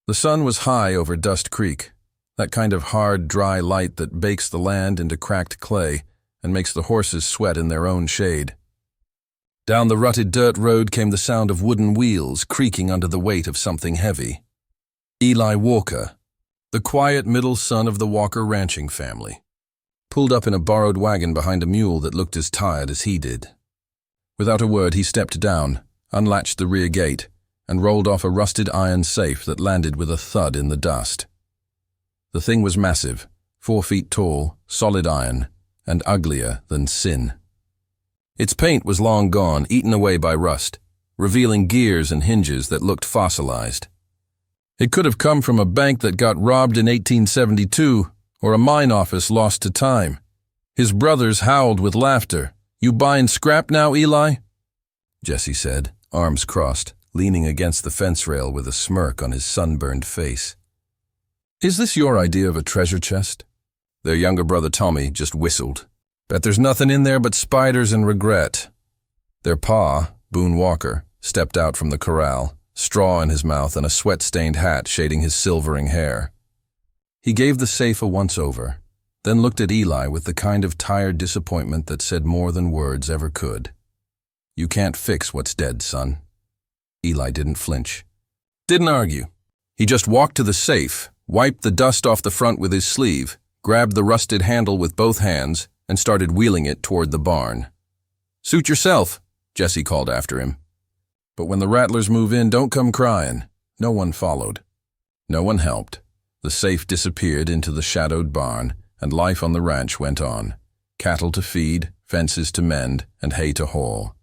The sun was high over Dust Creek, that kind of hard, dry light that bakes the land into cracked clay and makes the horses sweat in their own shade. Down the rutted dirt road came the sound of wooden wheels creaking under the weight of something heavy. Eli Walker, the quiet middle son of the Walker ranching family, pulled up in a borrowed wagon behind a mule that looked as tired as he did. Without a word, he stepped down, unlatched the rear gate, and rolled off a rusted iron safe that landed with a thud in the dust. The thing was massive, 4 feet tall, solid iron, and uglier than sin. Its paint was long gone, eaten away by rust, revealing gears and hinges that looked fossilized. It could have come from a bank that got robbed in 1872, or a mine office lost to time. His brothers howled with laughter. "You buying scrap now, Eli?" Jesse said, arms crossed, leaning against the fence rail with a smirk on his sunburned face. "Is this your idea of a treasure chest?" Their younger brother Tommy just whistled. "Bet there's nothing in there but spiders and regret." Their pa, Boone Walker, stepped out from the corral, straw in his mouth and a sweat-stained hat shading his silvering hair. He gave the safe a once-over, then looked at Eli with the kind of tired disappointment that said more than words ever could. "You can't fix what's dead, son." Eli didn't flinch. Didn't argue. He just walked to the safe, wiped the dust off the front with his sleeve, grabbed the rusted handle with both hands, and started wheeling it toward the barn. "Suit yourself," Jesse called after him. "But when the rattlers move in, don't come crying." No one followed. No one helped. The safe disappeared into the shadowed barn, and life on the ranch went on. Cattle to feed, fences to mend, and hay to haul.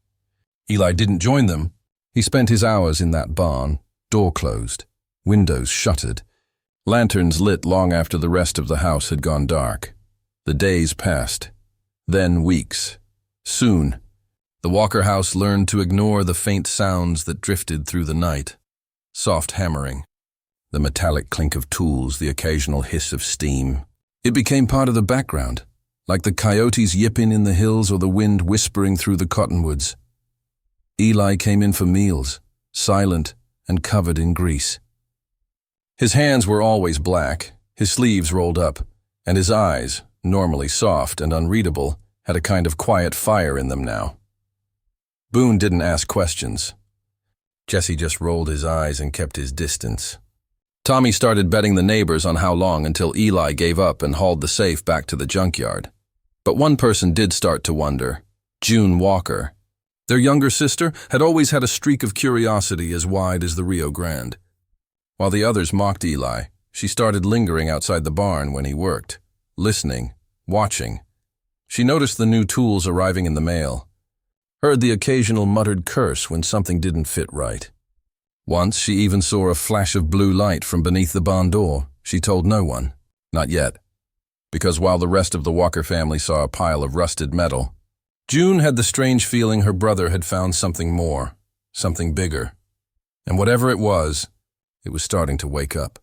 Eli didn't join them. He spent his hours in that barn, door closed, windows shuttered, lanterns lit long after the rest of the house had gone dark. The days passed, then weeks. Soon, the Walker house learned to ignore the faint sounds that drifted through the night. Soft hammering, the metallic clink of tools, the occasional hiss of steam. It became part of the background, like the coyotes yipping in the hills or the wind whispering through the cottonwoods. Eli came in for meals, silent and covered in grease. His hands were always black, his sleeves rolled up, and his eyes, normally soft and unreadable, had a kind of quiet fire in them now. Boone didn't ask questions. Jesse just rolled his eyes and kept his distance. Tommy started betting the neighbors on how long until Eli gave up and hauled the safe back to the junkyard. But one person did start to wonder, June Walker. Their younger sister had always had a streak of curiosity as wide as the Rio Grande. While the others mocked Eli, she started lingering outside the barn when he worked, listening, watching. She noticed the new tools arriving in the mail, heard the occasional muttered curse when something didn't fit right. Once she even saw a flash of blue light from beneath the barn door. She told no one, not yet, because while the rest of the Walker family saw a pile of rusted metal, June had the strange feeling her brother had found something more, something bigger. And whatever it was starting to wake up.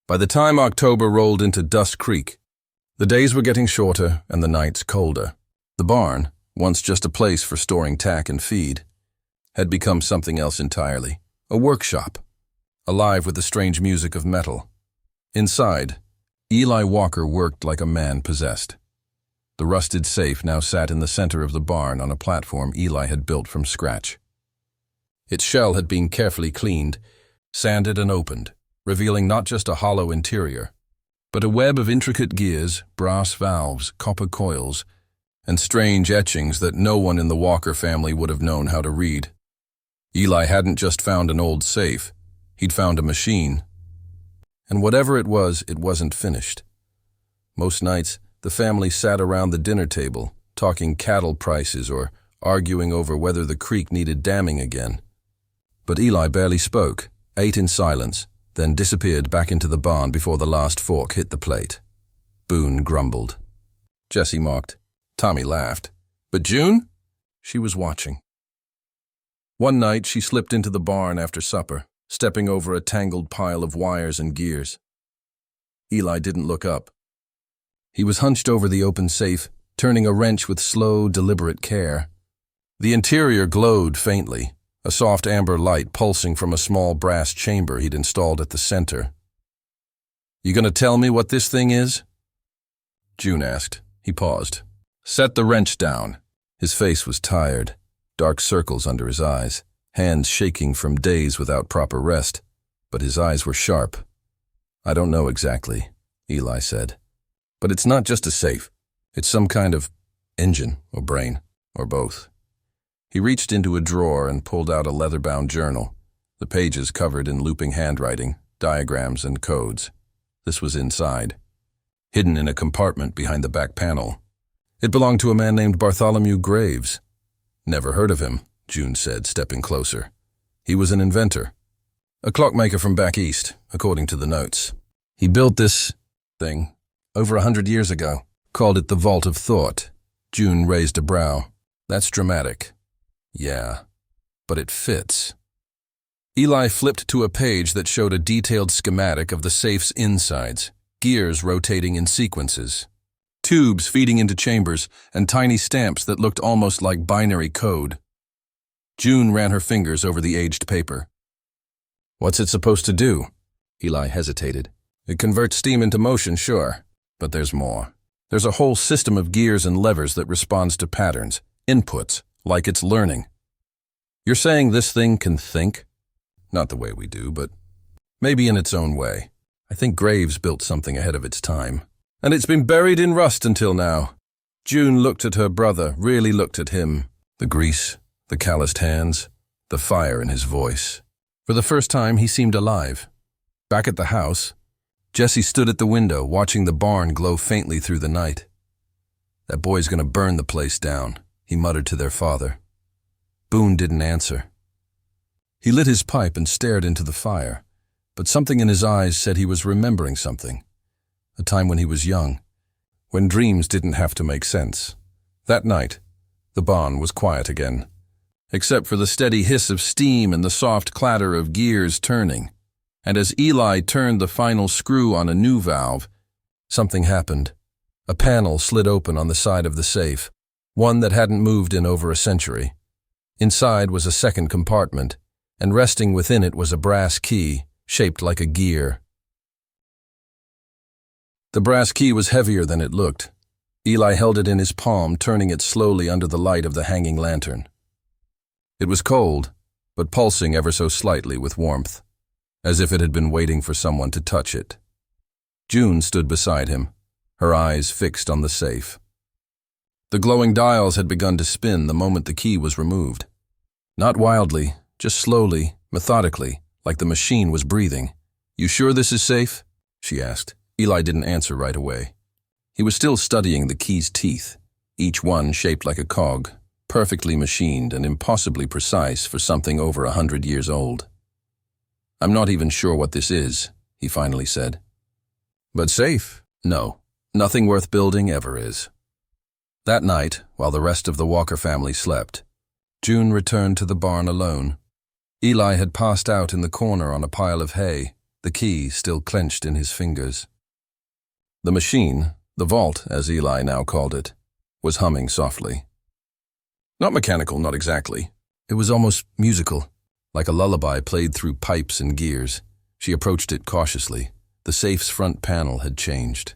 By the time October rolled into Dust Creek, the days were getting shorter and the nights colder. The barn, once just a place for storing tack and feed, had become something else entirely, a workshop, alive with the strange music of metal. Inside, Eli Walker worked like a man possessed. The rusted safe now sat in the center of the barn on a platform Eli had built from scratch. Its shell had been carefully cleaned, sanded and opened, revealing not just a hollow interior, but a web of intricate gears, brass valves, copper coils, and strange etchings that no one in the Walker family would have known how to read. Eli hadn't just found an old safe, he'd found a machine. And whatever it wasn't finished. Most nights, the family sat around the dinner table, talking cattle prices or arguing over whether the creek needed damming again. But Eli barely spoke, ate in silence, then disappeared back into the barn before the last fork hit the plate. Boone grumbled. Jesse mocked. Tommy laughed. But June? She was watching. One night, she slipped into the barn after supper, stepping over a tangled pile of wires and gears. Eli didn't look up. He was hunched over the open safe, turning a wrench with slow, deliberate care. The interior glowed faintly, a soft amber light pulsing from a small brass chamber he'd installed at the center. "You gonna tell me what this thing is?" June asked. He paused. "Set the wrench down." His face was tired, dark circles under his eyes, hands shaking from days without proper rest, but his eyes were sharp. "I don't know exactly," Eli said. "But it's not just a safe. It's some kind of engine or brain, or both." He reached into a drawer and pulled out a leather-bound journal, the pages covered in looping handwriting, diagrams, and codes. This was inside, hidden in a compartment behind the back panel. It belonged to a man named Bartholomew Graves. "Never heard of him," June said, stepping closer. "He was an inventor. A clockmaker from back east, according to the notes. He built this thing over 100 years ago, called it the Vault of Thought." June raised a brow. "That's dramatic." "Yeah, but it fits." Eli flipped to a page that showed a detailed schematic of the safe's insides, gears rotating in sequences, tubes feeding into chambers, and tiny stamps that looked almost like binary code. June ran her fingers over the aged paper. "What's it supposed to do?" Eli hesitated. "It converts steam into motion, sure, but there's more. There's a whole system of gears and levers that responds to patterns, inputs, like it's learning." "You're saying this thing can think?" "Not the way we do, but maybe in its own way. I think Graves built something ahead of its time. And it's been buried in rust until now." June looked at her brother, really looked at him. The grease, the calloused hands, the fire in his voice. For the first time, he seemed alive. Back at the house, Jesse stood at the window, watching the barn glow faintly through the night. "That boy's gonna burn the place down," he muttered to their father. Boone didn't answer. He lit his pipe and stared into the fire, but something in his eyes said he was remembering something. A time when he was young, when dreams didn't have to make sense. That night, the barn was quiet again, except for the steady hiss of steam and the soft clatter of gears turning. And as Eli turned the final screw on a new valve, something happened. A panel slid open on the side of the safe, one that hadn't moved in over a century. Inside was a second compartment, and resting within it was a brass key, shaped like a gear. The brass key was heavier than it looked. Eli held it in his palm, turning it slowly under the light of the hanging lantern. It was cold, but pulsing ever so slightly with warmth, as if it had been waiting for someone to touch it. June stood beside him, her eyes fixed on the safe. The glowing dials had begun to spin the moment the key was removed. Not wildly, just slowly, methodically, like the machine was breathing. "You sure this is safe?" she asked. Eli didn't answer right away. He was still studying the key's teeth, each one shaped like a cog, perfectly machined and impossibly precise for something over 100 years old. "I'm not even sure what this is," he finally said. "But safe? No, nothing worth building ever is." That night, while the rest of the Walker family slept, June returned to the barn alone. Eli had passed out in the corner on a pile of hay, the key still clenched in his fingers. The machine, the vault as Eli now called it, was humming softly. Not mechanical, not exactly. It was almost musical, like a lullaby played through pipes and gears. She approached it cautiously. The safe's front panel had changed.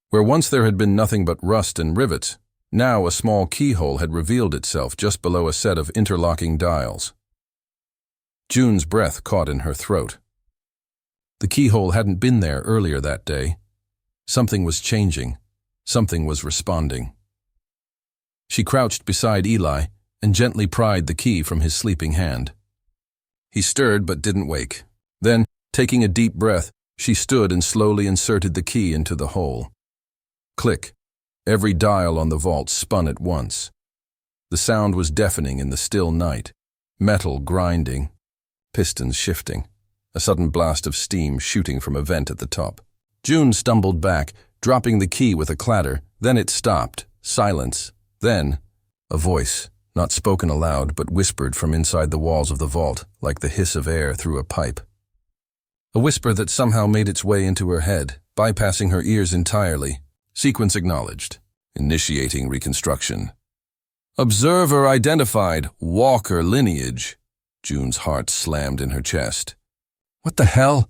Where once there had been nothing but rust and rivets, now a small keyhole had revealed itself just below a set of interlocking dials. June's breath caught in her throat. The keyhole hadn't been there earlier that day. Something was changing. Something was responding. She crouched beside Eli and gently pried the key from his sleeping hand. He stirred but didn't wake. Then, taking a deep breath, she stood and slowly inserted the key into the hole. Click. Every dial on the vault spun at once. The sound was deafening in the still night. Metal grinding, pistons shifting, a sudden blast of steam shooting from a vent at the top. June stumbled back, dropping the key with a clatter. Then it stopped. Silence. Then, a voice, not spoken aloud but whispered from inside the walls of the vault, like the hiss of air through a pipe. A whisper that somehow made its way into her head, bypassing her ears entirely. Sequence acknowledged. Initiating reconstruction. Observer identified. Walker lineage. June's heart slammed in her chest. What the hell?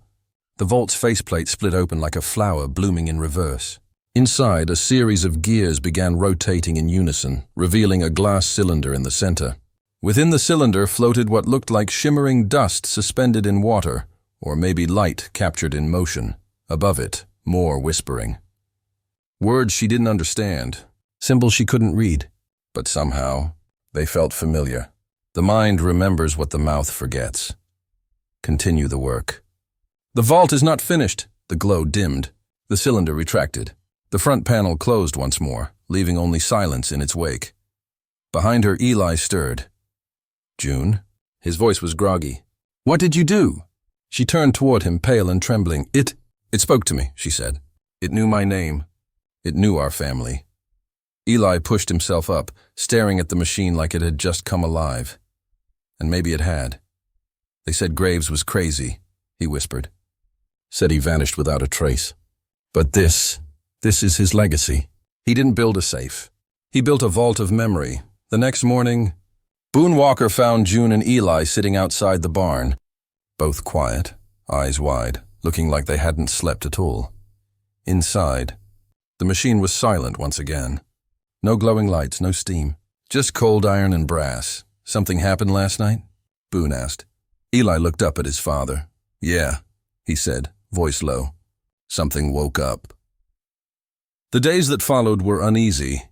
The vault's faceplate split open like a flower blooming in reverse. Inside, a series of gears began rotating in unison, revealing a glass cylinder in the center. Within the cylinder floated what looked like shimmering dust suspended in water, or maybe light captured in motion. Above it, more whispering. Words she didn't understand, symbols she couldn't read, but somehow they felt familiar. The mind remembers what the mouth forgets. Continue the work. The vault is not finished. The glow dimmed. The cylinder retracted. The front panel closed once more, leaving only silence in its wake. Behind her, Eli stirred. June? His voice was groggy. What did you do? She turned toward him, pale and trembling. It spoke to me, she said. It knew my name. It knew our family. Eli pushed himself up, staring at the machine like it had just come alive. And maybe it had. They said Graves was crazy, he whispered. Said he vanished without a trace. But this is his legacy. He didn't build a safe. He built a vault of memory. The next morning, Boone Walker found June and Eli sitting outside the barn, both quiet, eyes wide, looking like they hadn't slept at all. Inside, the machine was silent once again. No glowing lights, no steam. Just cold iron and brass. Something happened last night? Boone asked. Eli looked up at his father. Yeah, he said, voice low. Something woke up. The days that followed were uneasy.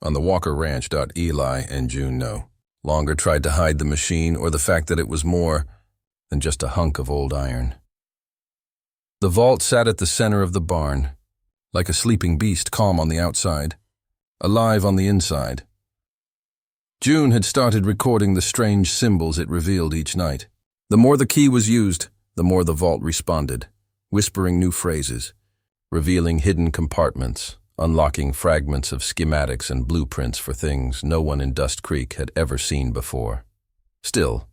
On the Walker ranch, Eli and June know. Longer tried to hide the machine or the fact that it was more than just a hunk of old iron. The vault sat at the center of the barn, like a sleeping beast, calm on the outside, alive on the inside. June had started recording the strange symbols it revealed each night. The more the key was used, the more the vault responded, whispering new phrases, revealing hidden compartments, unlocking fragments of schematics and blueprints for things no one in Dust Creek had ever seen before. Still,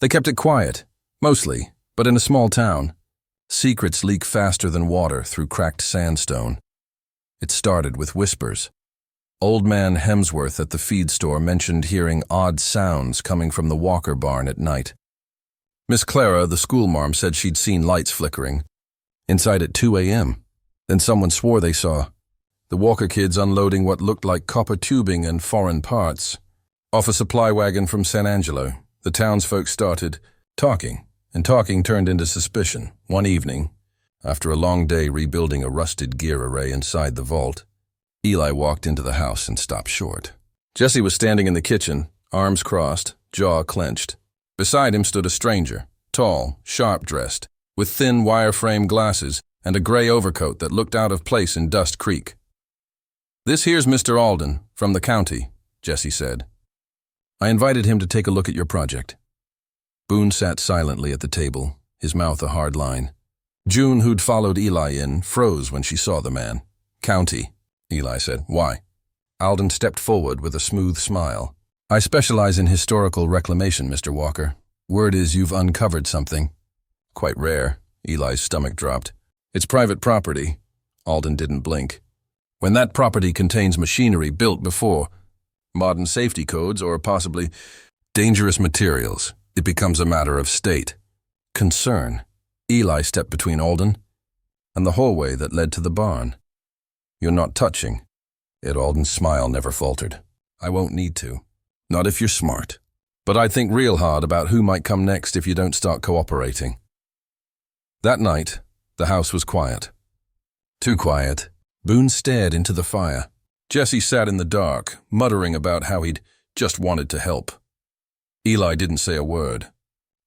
they kept it quiet, mostly, but in a small town. Secrets leak faster than water through cracked sandstone. It started with whispers. Old man Hemsworth at the feed store mentioned hearing odd sounds coming from the Walker barn at night. Miss Clara, the schoolmarm, said she'd seen lights flickering inside at 2 a.m. Then someone swore they saw the Walker kids unloading what looked like copper tubing and foreign parts off a supply wagon from San Angelo. The townsfolk started talking, and talking turned into suspicion. One evening, after a long day rebuilding a rusted gear array inside the vault, Eli walked into the house and stopped short. Jesse was standing in the kitchen, arms crossed, jaw clenched. Beside him stood a stranger, tall, sharp-dressed, with thin wireframe glasses and a gray overcoat that looked out of place in Dust Creek. "This here's Mr. Alden, from the county," Jesse said. "I invited him to take a look at your project." Boone sat silently at the table, his mouth a hard line. June, who'd followed Eli in, froze when she saw the man. "County," Eli said. "Why?" Alden stepped forward with a smooth smile. "I specialize in historical reclamation, Mr. Walker. Word is you've uncovered something." "Quite rare." Eli's stomach dropped. "It's private property." Alden didn't blink. "When that property contains machinery built before modern safety codes or possibly dangerous materials, it becomes a matter of state concern." Eli stepped between Alden and the hallway that led to the barn. "You're not touching." Yet Alden's smile never faltered. "I won't need to. Not if you're smart. But I'd think real hard about who might come next if you don't start cooperating." That night, the house was quiet. Too quiet. Boone stared into the fire. Jesse sat in the dark, muttering about how he'd just wanted to help. Eli didn't say a word.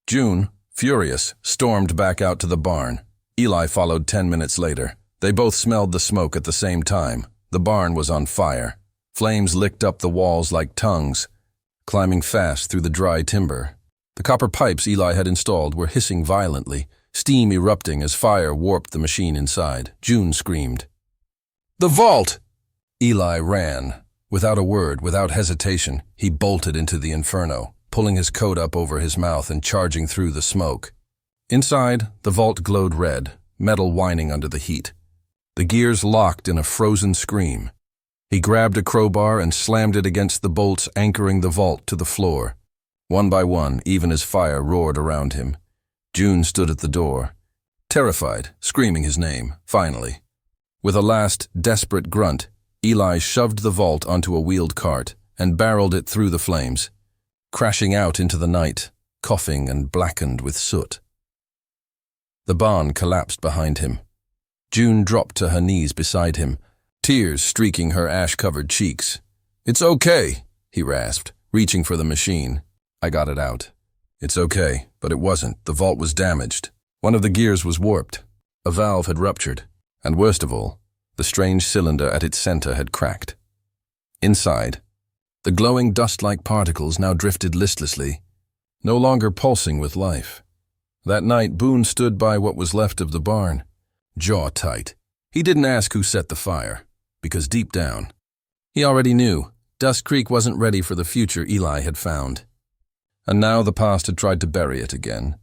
June, furious, stormed back out to the barn. Eli followed 10 minutes later. They both smelled the smoke at the same time. The barn was on fire. Flames licked up the walls like tongues, climbing fast through the dry timber. The copper pipes Eli had installed were hissing violently, steam erupting as fire warped the machine inside. June screamed. "The vault!" Eli ran. Without a word, without hesitation, he bolted into the inferno, pulling his coat up over his mouth and charging through the smoke. Inside, the vault glowed red, metal whining under the heat. The gears locked in a frozen scream. He grabbed a crowbar and slammed it against the bolts anchoring the vault to the floor. One by one, even as fire roared around him, June stood at the door, terrified, screaming his name, finally. With a last, desperate grunt, Eli shoved the vault onto a wheeled cart and barreled it through the flames, crashing out into the night, coughing and blackened with soot. The barn collapsed behind him. June dropped to her knees beside him, tears streaking her ash-covered cheeks. "It's okay," he rasped, reaching for the machine. "I got it out." "It's okay," but it wasn't. The vault was damaged. One of the gears was warped. A valve had ruptured. And worst of all, the strange cylinder at its center had cracked. Inside, the glowing dust-like particles now drifted listlessly, no longer pulsing with life. That night, Boone stood by what was left of the barn, jaw tight. He didn't ask who set the fire, because deep down, he already knew Dust Creek wasn't ready for the future Eli had found. And now the past had tried to bury it again,